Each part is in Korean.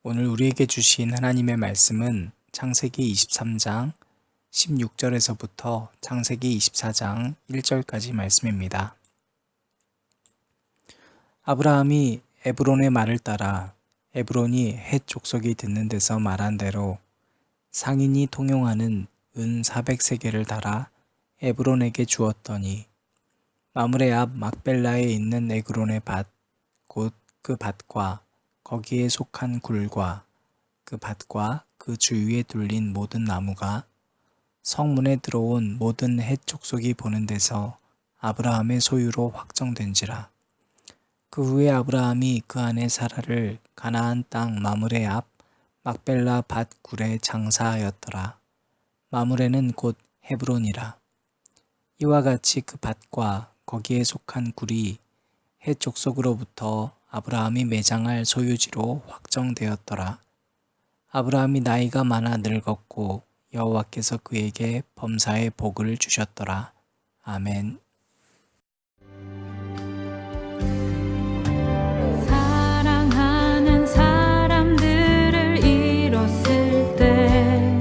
오늘 우리에게 주신 하나님의 말씀은 창세기 23장 16절에서부터 창세기 24장 1절까지 말씀입니다. 아브라함이 에브론의 말을 따라 에브론이 헷 족속이 듣는 데서 말한 대로 상인이 통용하는 은 400세겔을 달아 에브론에게 주었더니 마므레 앞 막벨라에 있는 에그론의 밭, 곧 그 밭과 거기에 속한 굴과 그 밭과 그 주위에 둘린 모든 나무가 성문에 들어온 모든 헷 족속이 보는 데서 아브라함의 소유로 확정된지라. 그 후에 아브라함이 그 아내 사라를 가나안 땅 마므레 앞 막벨라 밭 굴에 장사하였더라. 마므레는 곧 헤브론이라. 이와 같이 그 밭과 거기에 속한 굴이 헷 족속으로부터 아브라함이 매장할 소유지로 확정되었더라. 아브라함이 나이가 많아 늙었고 여호와께서 그에게 범사의 복을 주셨더라. 아멘. 사랑하는 사람들을 잃었을 때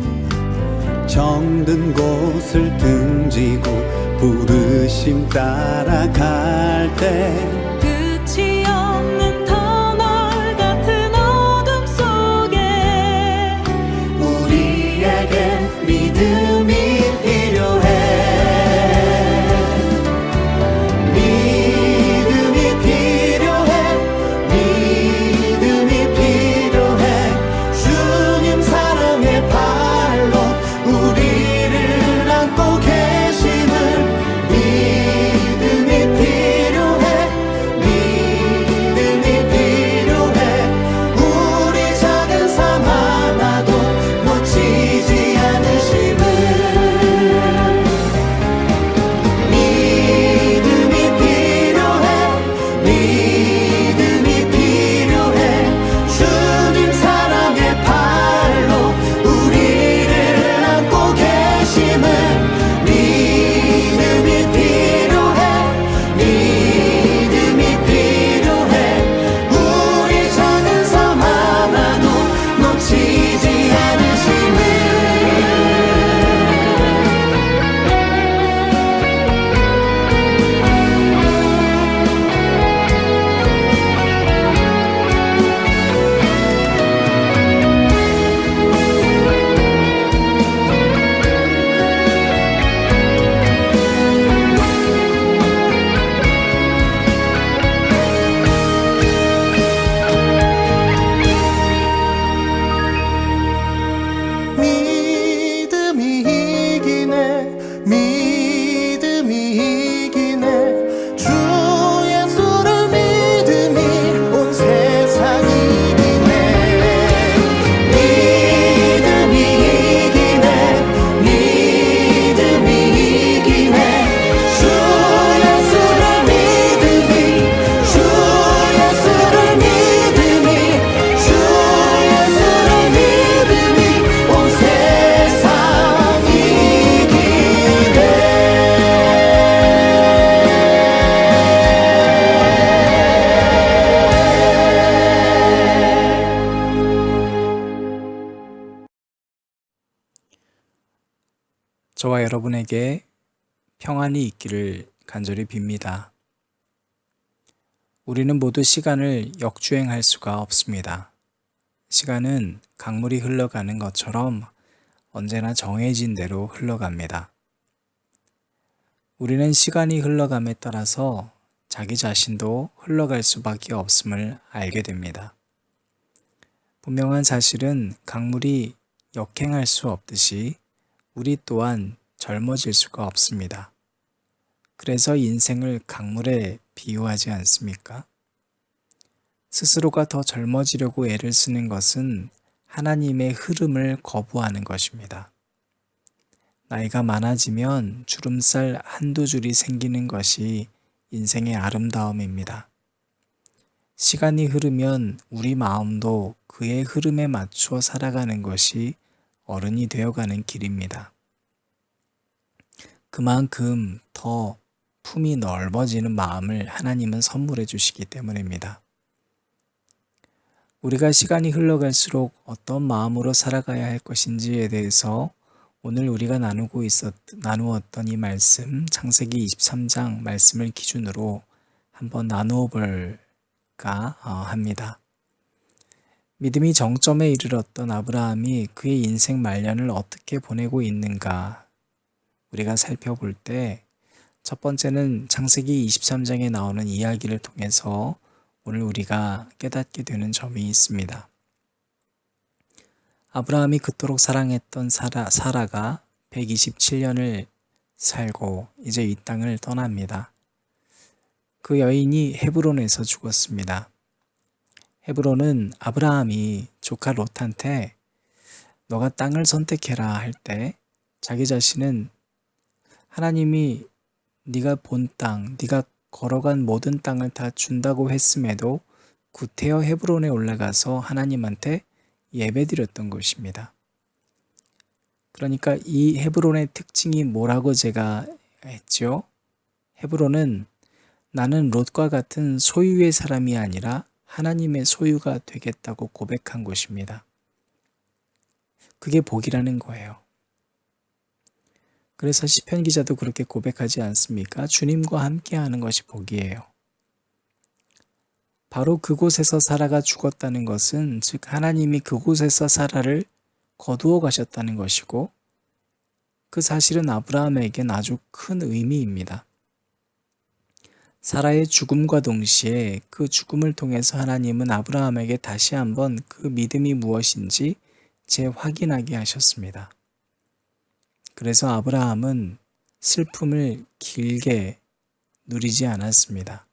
정든 곳을 등지고 부르심 따라갈 때 끝이 없는 터널 같은 어둠 속에 우리에겐 믿음이 필요해. 믿음이 필요해. 믿음이 필요해. 주님 사랑의 발로 우리를 안고 계심을 믿음이 필요해. 믿음이 필요해. 우리 작은 삶 하나도 놓치지 않으심을. 믿음이 필요해. 믿음이 필요해. 주님 사랑의 발로 우리를 안고 계심을 믿음이 필요해. 믿음이 필요해. 우리 작은 삶 하나도 놓치지 않으심을. 믿음이 이기네. 믿음이 이기네. 주 예수를 믿음이 온 세상 이기네. 믿음이 이기네. 믿음이 이기네. 주 예수를 믿음이 주 예수를 믿음이 주 예수를 믿음이 온 세상 이기네. 저와 여러분에게 평안이 있기를 간절히 빕니다. 우리는 모두 시간을 역주행할 수가 없습니다. 시간은 강물이 흘러가는 것처럼 언제나 정해진 대로 흘러갑니다. 우리는 시간이 흘러감에 따라서 자기 자신도 흘러갈 수밖에 없음을 알게 됩니다. 분명한 사실은 강물이 역행할 수 없듯이 우리 또한 젊어질 수가 없습니다. 그래서 인생을 강물에 비유하지 않습니까? 스스로가 더 젊어지려고 애를 쓰는 것은 하나님의 흐름을 거부하는 것입니다. 나이가 많아지면 주름살 한두 줄이 생기는 것이 인생의 아름다움입니다. 시간이 흐르면 우리 마음도 그의 흐름에 맞추어 살아가는 것이 어른이 되어가는 길입니다. 그만큼 더 품이 넓어지는 마음을 하나님은 선물해 주시기 때문입니다. 우리가 시간이 흘러갈수록 어떤 마음으로 살아가야 할 것인지에 대해서 오늘 우리가 나누었던 이 말씀, 창세기 23장 말씀을 기준으로 한번 나누어 볼까 합니다. 믿음이 정점에 이르렀던 아브라함이 그의 인생 말년을 어떻게 보내고 있는가 우리가 살펴볼 때 첫 번째는 창세기 23장에 나오는 이야기를 통해서 오늘 우리가 깨닫게 되는 점이 있습니다. 아브라함이 그토록 사랑했던 사라가 127년을 살고 이제 이 땅을 떠납니다. 그 여인이 헤브론에서 죽었습니다. 헤브론은 아브라함이 조카 롯한테 너가 땅을 선택해라 할 때 자기 자신은 하나님이 네가 본 땅, 네가 걸어간 모든 땅을 다 준다고 했음에도 구태여 헤브론에 올라가서 하나님한테 예배드렸던 것입니다. 그러니까 이 헤브론의 특징이 뭐라고 제가 했죠? 헤브론은 나는 롯과 같은 소유의 사람이 아니라 하나님의 소유가 되겠다고 고백한 곳입니다. 그게 복이라는 거예요. 그래서 시편 기자도 그렇게 고백하지 않습니까? 주님과 함께하는 것이 복이에요. 바로 그곳에서 사라가 죽었다는 것은 즉 하나님이 그곳에서 사라를 거두어 가셨다는 것이고 그 사실은 아브라함에겐 아주 큰 의미입니다. 사라의 죽음과 동시에 그 죽음을 통해서 하나님은 아브라함에게 다시 한번 그 믿음이 무엇인지 재확인하게 하셨습니다. 그래서 아브라함은 슬픔을 길게 누리지 않았습니다.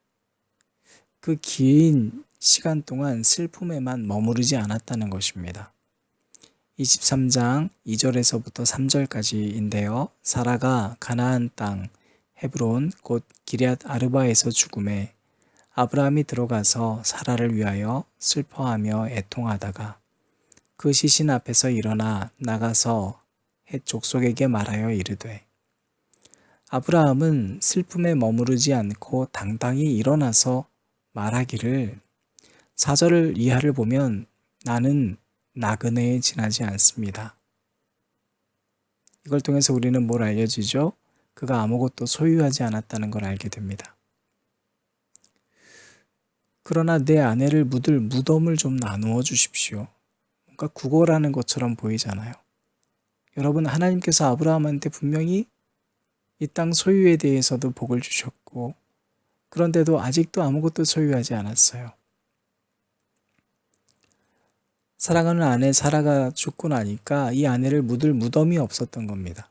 그 긴 시간 동안 슬픔에만 머무르지 않았다는 것입니다. 23장 2절에서부터 3절까지인데요. 사라가 가나안 땅 헤브론 곧 기럇 아르바에서 죽음에 아브라함이 들어가서 사라를 위하여 슬퍼하며 애통하다가 그 시신 앞에서 일어나 나가서 헷 족속에게 말하여 이르되 아브라함은 슬픔에 머무르지 않고 당당히 일어나서 말하기를 4절 이하를 보면 나는 나그네에 지나지 않습니다. 이걸 통해서 우리는 뭘 알려지죠? 그가 아무것도 소유하지 않았다는 걸 알게 됩니다. 그러나 내 아내를 묻을 무덤을 좀 나누어 주십시오. 뭔가 구걸하는 것처럼 보이잖아요. 여러분, 하나님께서 아브라함한테 분명히 이 땅 소유에 대해서도 복을 주셨고 그런데도 아직도 아무것도 소유하지 않았어요. 사랑하는 아내 사라가 죽고 나니까 이 아내를 묻을 무덤이 없었던 겁니다.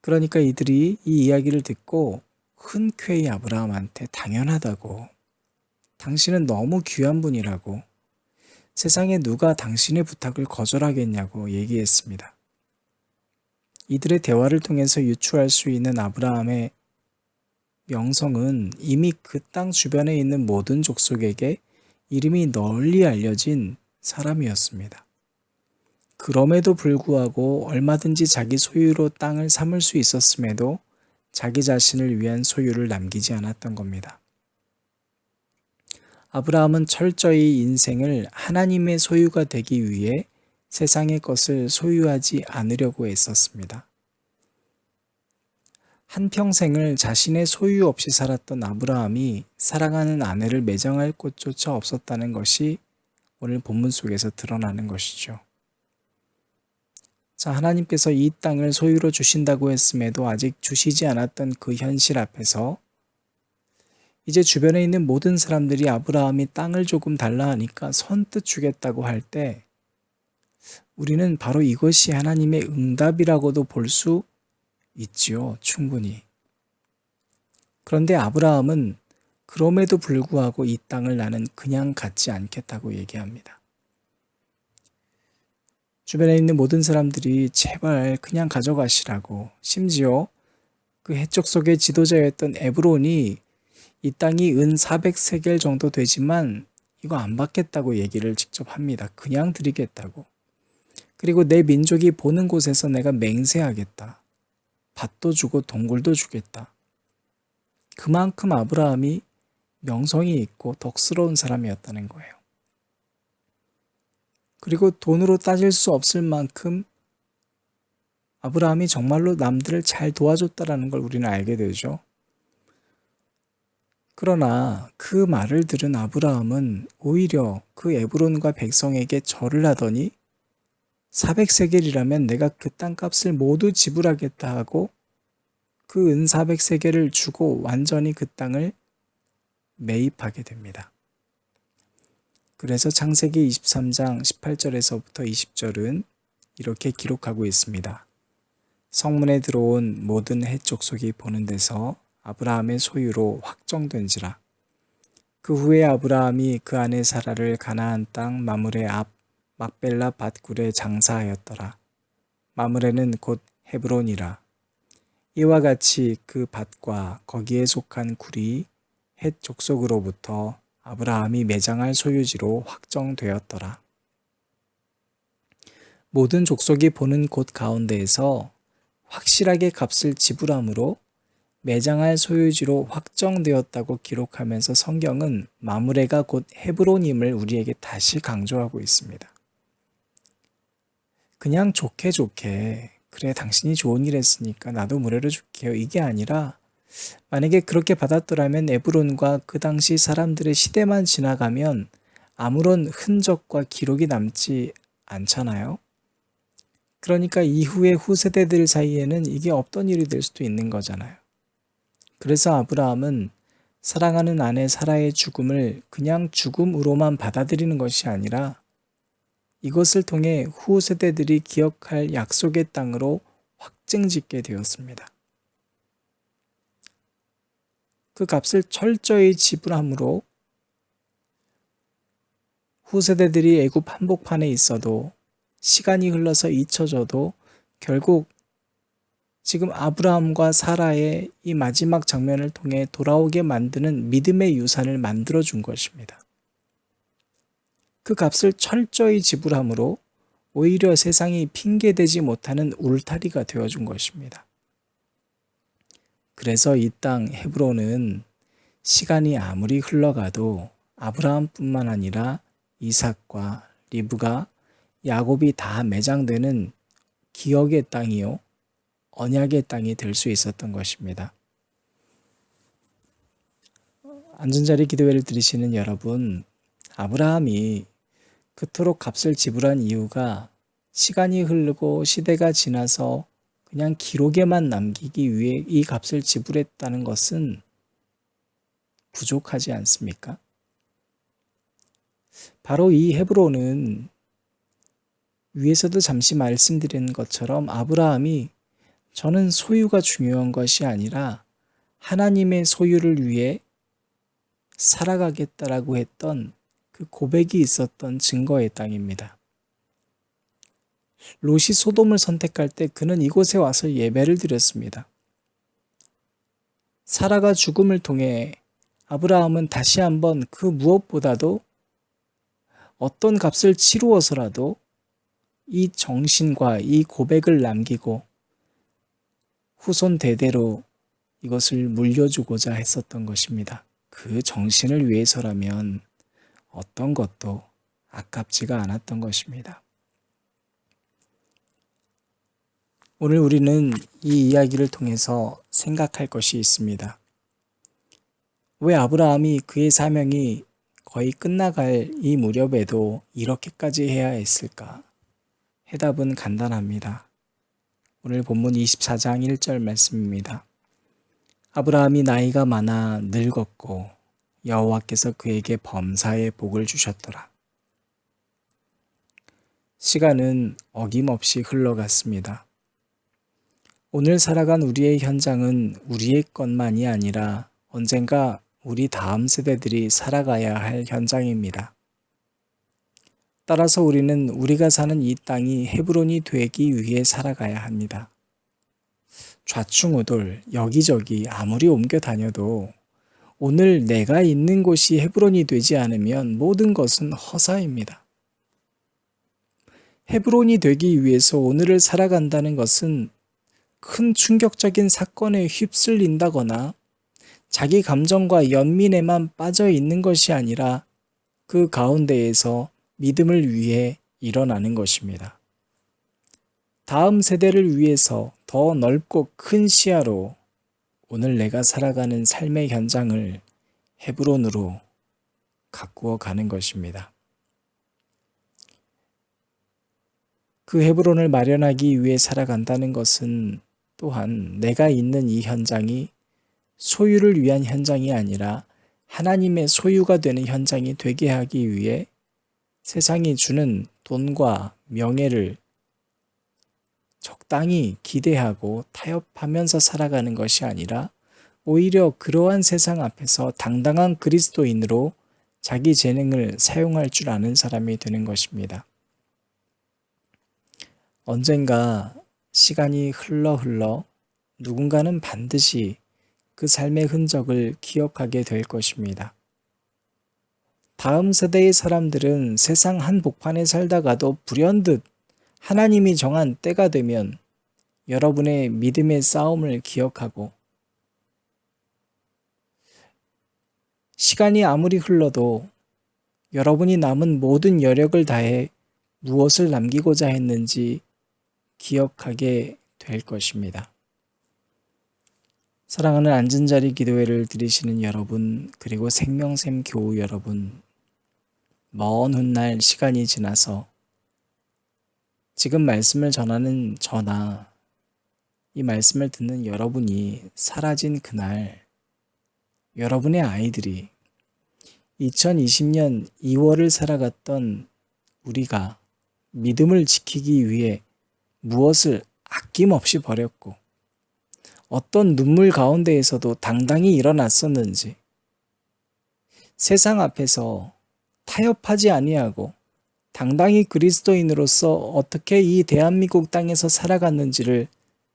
그러니까 이들이 이 이야기를 듣고 흔쾌히 아브라함한테 당연하다고, 당신은 너무 귀한 분이라고, 세상에 누가 당신의 부탁을 거절하겠냐고 얘기했습니다. 이들의 대화를 통해서 유추할 수 있는 아브라함의 명성은 이미 그 땅 주변에 있는 모든 족속에게 이름이 널리 알려진 사람이었습니다. 그럼에도 불구하고 얼마든지 자기 소유로 땅을 삼을 수 있었음에도 자기 자신을 위한 소유를 남기지 않았던 겁니다. 아브라함은 철저히 인생을 하나님의 소유가 되기 위해 세상의 것을 소유하지 않으려고 애썼습니다. 한평생을 자신의 소유 없이 살았던 아브라함이 사랑하는 아내를 매장할 곳조차 없었다는 것이 오늘 본문 속에서 드러나는 것이죠. 자, 하나님께서 이 땅을 소유로 주신다고 했음에도 아직 주시지 않았던 그 현실 앞에서 이제 주변에 있는 모든 사람들이 아브라함이 땅을 조금 달라 하니까 선뜻 주겠다고 할 때 우리는 바로 이것이 하나님의 응답이라고도 볼 수 있지요, 충분히. 그런데 아브라함은 그럼에도 불구하고 이 땅을 나는 그냥 갖지 않겠다고 얘기합니다. 주변에 있는 모든 사람들이 제발 그냥 가져가시라고, 심지어 그 해적 속의 지도자였던 에브론이 이 땅이 은 400세겔 정도 되지만 이거 안 받겠다고 얘기를 직접 합니다. 그냥 드리겠다고. 그리고 내 민족이 보는 곳에서 내가 맹세하겠다. 밭도 주고 동굴도 주겠다. 그만큼 아브라함이 명성이 있고 덕스러운 사람이었다는 거예요. 그리고 돈으로 따질 수 없을 만큼 아브라함이 정말로 남들을 잘 도와줬다라는 걸 우리는 알게 되죠. 그러나 그 말을 들은 아브라함은 오히려 그 에브론과 백성에게 절을 하더니 400세겔이라면 내가 그 땅값을 모두 지불하겠다 하고 그 은 400세겔을 주고 완전히 그 땅을 매입하게 됩니다. 그래서 창세기 23장 18절에서부터 20절은 이렇게 기록하고 있습니다. 성문에 들어온 모든 헷 족속이 보는 데서 아브라함의 소유로 확정된지라. 그 후에 아브라함이 그 아내 사라를 가나안 땅 마므레 앞 막벨라 밭굴에 장사하였더라. 마므레는 곧 헤브론이라. 이와 같이 그 밭과 거기에 속한 굴이 헷 족속으로부터 아브라함이 매장할 소유지로 확정되었더라. 모든 족속이 보는 곳 가운데에서 확실하게 값을 지불함으로 매장할 소유지로 확정되었다고 기록하면서 성경은 마므레가 곧 헤브론임을 우리에게 다시 강조하고 있습니다. 그냥 좋게 그래 당신이 좋은 일 했으니까 나도 무료로 줄게요 이게 아니라 만약에 그렇게 받았더라면 에브론과 그 당시 사람들의 시대만 지나가면 아무런 흔적과 기록이 남지 않잖아요. 그러니까 이후의 후세대들 사이에는 이게 없던 일이 될 수도 있는 거잖아요. 그래서 아브라함은 사랑하는 아내 사라의 죽음을 그냥 죽음으로만 받아들이는 것이 아니라 이것을 통해 후세대들이 기억할 약속의 땅으로 확증짓게 되었습니다. 그 값을 철저히 지불함으로 후세대들이 애굽 한복판에 있어도 시간이 흘러서 잊혀져도 결국 지금 아브라함과 사라의 이 마지막 장면을 통해 돌아오게 만드는 믿음의 유산을 만들어 준 것입니다. 그 값을 철저히 지불함으로 오히려 세상이 핑계대지 못하는 울타리가 되어준 것입니다. 그래서 이 땅 헤브론은 시간이 아무리 흘러가도 아브라함뿐만 아니라 이삭과 리브가 야곱이 다 매장되는 기억의 땅이요 언약의 땅이 될 수 있었던 것입니다. 앉은 자리 기도회를 들으시는 여러분, 아브라함이 그토록 값을 지불한 이유가 시간이 흐르고 시대가 지나서 그냥 기록에만 남기기 위해 이 값을 지불했다는 것은 부족하지 않습니까? 바로 이 헤브론은 위에서도 잠시 말씀드린 것처럼 아브라함이 저는 소유가 중요한 것이 아니라 하나님의 소유를 위해 살아가겠다라고 했던 그 고백이 있었던 증거의 땅입니다. 롯이 소돔을 선택할 때 그는 이곳에 와서 예배를 드렸습니다. 사라가 죽음을 통해 아브라함은 다시 한번 그 무엇보다도 어떤 값을 치루어서라도 이 정신과 이 고백을 남기고 후손 대대로 이것을 물려주고자 했었던 것입니다. 그 정신을 위해서라면 어떤 것도 아깝지가 않았던 것입니다. 오늘 우리는 이 이야기를 통해서 생각할 것이 있습니다. 왜 아브라함이 그의 사명이 거의 끝나갈 이 무렵에도 이렇게까지 해야 했을까? 해답은 간단합니다. 오늘 본문 24장 1절 말씀입니다. 아브라함이 나이가 많아 늙었고 여호와께서 그에게 범사의 복을 주셨더라. 시간은 어김없이 흘러갔습니다. 오늘 살아간 우리의 현장은 우리의 것만이 아니라 언젠가 우리 다음 세대들이 살아가야 할 현장입니다. 따라서 우리는 우리가 사는 이 땅이 헤브론이 되기 위해 살아가야 합니다. 좌충우돌 여기저기 아무리 옮겨 다녀도 오늘 내가 있는 곳이 헤브론이 되지 않으면 모든 것은 허사입니다. 헤브론이 되기 위해서 오늘을 살아간다는 것은 큰 충격적인 사건에 휩쓸린다거나 자기 감정과 연민에만 빠져 있는 것이 아니라 그 가운데에서 믿음을 위해 일어나는 것입니다. 다음 세대를 위해서 더 넓고 큰 시야로 오늘 내가 살아가는 삶의 현장을 헤브론으로 가꾸어 가는 것입니다. 그 헤브론을 마련하기 위해 살아간다는 것은 또한 내가 있는 이 현장이 소유를 위한 현장이 아니라 하나님의 소유가 되는 현장이 되게 하기 위해 세상이 주는 돈과 명예를 적당히 기대하고 타협하면서 살아가는 것이 아니라 오히려 그러한 세상 앞에서 당당한 그리스도인으로 자기 재능을 사용할 줄 아는 사람이 되는 것입니다. 언젠가 시간이 흘러 누군가는 반드시 그 삶의 흔적을 기억하게 될 것입니다. 다음 세대의 사람들은 세상 한복판에 살다가도 불현듯 하나님이 정한 때가 되면 여러분의 믿음의 싸움을 기억하고 시간이 아무리 흘러도 여러분이 남은 모든 여력을 다해 무엇을 남기고자 했는지 기억하게 될 것입니다. 사랑하는 앉은자리 기도회를 드리시는 여러분, 그리고 생명샘 교우 여러분, 먼 훗날 시간이 지나서 지금 말씀을 전하는 저나 이 말씀을 듣는 여러분이 사라진 그날, 여러분의 아이들이 2020년 2월을 살아갔던 우리가 믿음을 지키기 위해 무엇을 아낌없이 버렸고 어떤 눈물 가운데에서도 당당히 일어났었는지, 세상 앞에서 타협하지 아니하고 당당히 그리스도인으로서 어떻게 이 대한민국 땅에서 살아갔는지를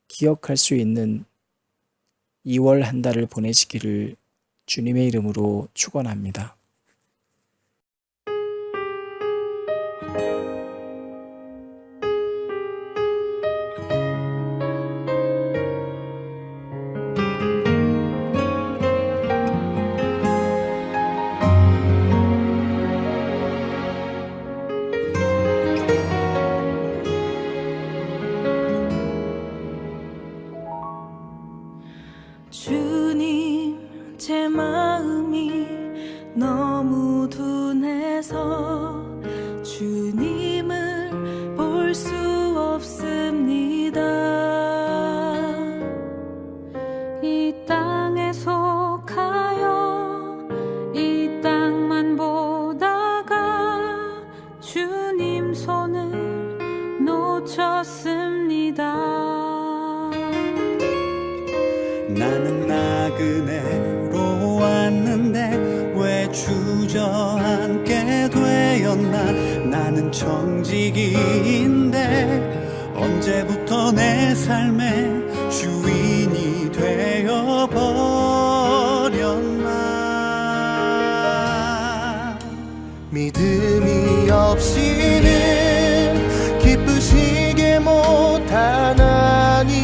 기억할 수 있는 2월 한 달을 보내시기를 주님의 이름으로 축원합니다. 주님, 제 마음이 너무 둔해서 주님을 볼 수 없습니다. 이 땅에 속하여 이 땅만 보다가 주님 손을 놓쳤습니다. 나는 나그네로 왔는데 왜 주저앉게 되었나. 나는 청지기인데 언제부터 내 삶의 주인이 되어버렸나. 믿음이 없이는 기쁘시게 못하나니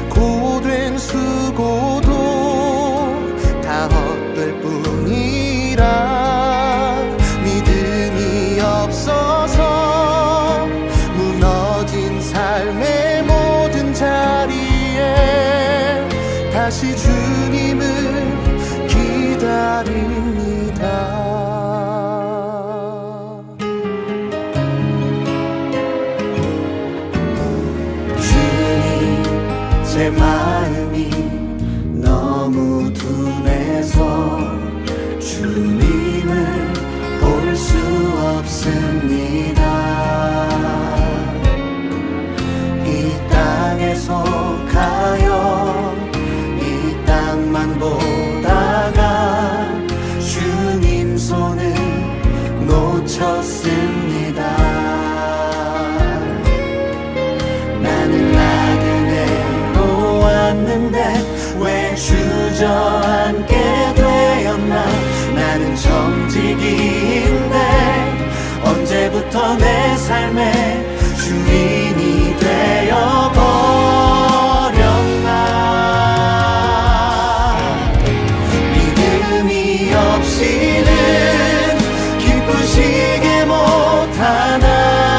고된 수고도 다 헛될 뿐이라. 믿음이 없어서 무너진 삶의 모든 자리에 다시 주님을 기다립니다. 제 마음이 너무 둔해서 주님을 볼 수 없습니다. 이 땅에 속하여 이 땅만 보다가 주님 손을 놓쳤습니다. 나는 나그네로 왔는데 왜 주저앉게 되었나. 나는 청지기인데 언제부터 내 삶의 주인이 되어버렸나. 믿음이 없이는 기쁘시게 못하나.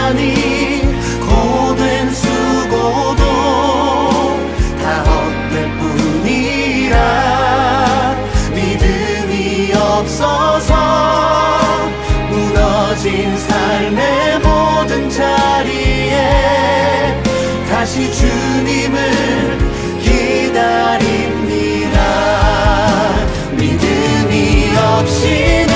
빈 삶의 모든 자리에 다시 주님을 기다립니다. 믿음이 없이